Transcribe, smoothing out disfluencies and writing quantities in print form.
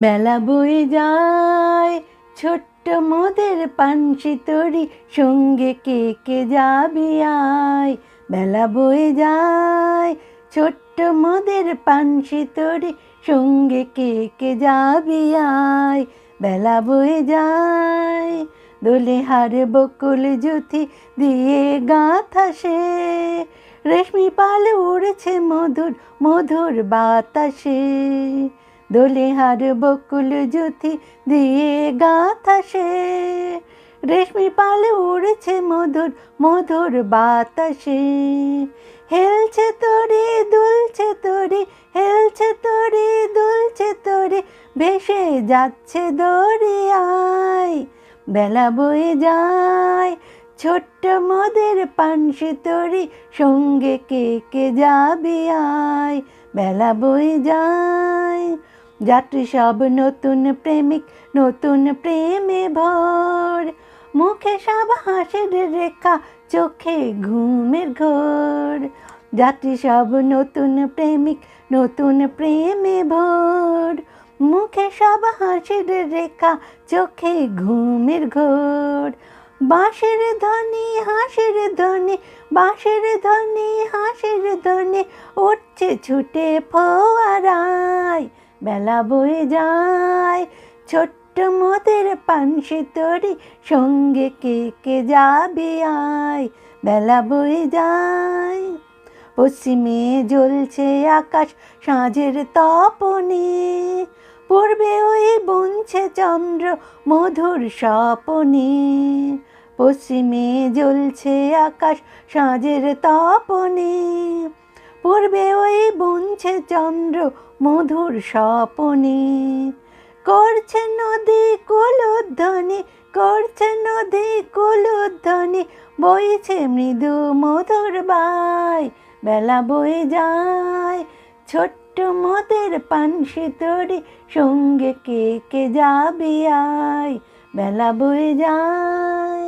বেলা বয়ে যায়, ছোট্ট মোদের পানসি তরি, সঙ্গে কে কে যাবি আয়। বেলা বয়ে যায়, ছোট্ট মোদের পানসি তরি, সঙ্গে কে কে যাবি আয়। বেলা বয়ে যায়, দোলে হার বকুল জুথি দিয়ে গাঁথা সে, রেশমি পাল উড়ছে মধুর মধুর বাতাসে। দোলে হার বকুল জুথি দিয়ে গাঁথা সে, রেশমি পাল উড়ছে মধুর মধুর বাতাসে। হেলছে তোরে দুলছে তোরে, হেলছে তোরে দুলছে তোরে, ভেসে যাচ্ছে দরিয়ায়। বেলা বয়ে যায়, ছোট্ট মোদের পানসি তরি, সঙ্গে কে কে যাবি আয়। বেলা বয়ে যায়, যাত্রী সব নতুন প্রেমিক, নতুন প্রেমে ভোর, মুখে সব হাসির রেখা, চোখে ঘুমের ঘোর। যাত্রী সব নতুন প্রেমিক, নতুন প্রেমে ভোর, মুখে সব হাসির রেখা, চোখে ঘুমের ঘোর। বাঁশির ধ্বনি হাসির ধ্বনি, বাঁশির ধ্বনি হাসির ধ্বনি, উঠছে ছুটে ফোয়ারায়। বেলা বয়ে যায়, ছোট্ট মোদের পানসি তরি, সঙ্গে কে কে যাবি আয়। বেলা বয়ে যায়, পশ্চিমে জ্বলছে আকাশ সাঁঝের তপনে, পূর্বে ওই বুনছে চন্দ্র মধুর স্বপনে। পশ্চিমে জ্বলছে আকাশ সাঁঝের তপনে, পূর্বে ওই বুনছে চন্দ্র মধুর স্বপনে। করছে নদী কুলধ্বনি, করছে নদী কুলধ্বনি, বইছে মৃদু মধুর বায়। বেলা বয়ে যায়, ছোট্ট মোদের পানসি তরি, সঙ্গে কে কে যাবি আয়। বেলা বয়ে যায়।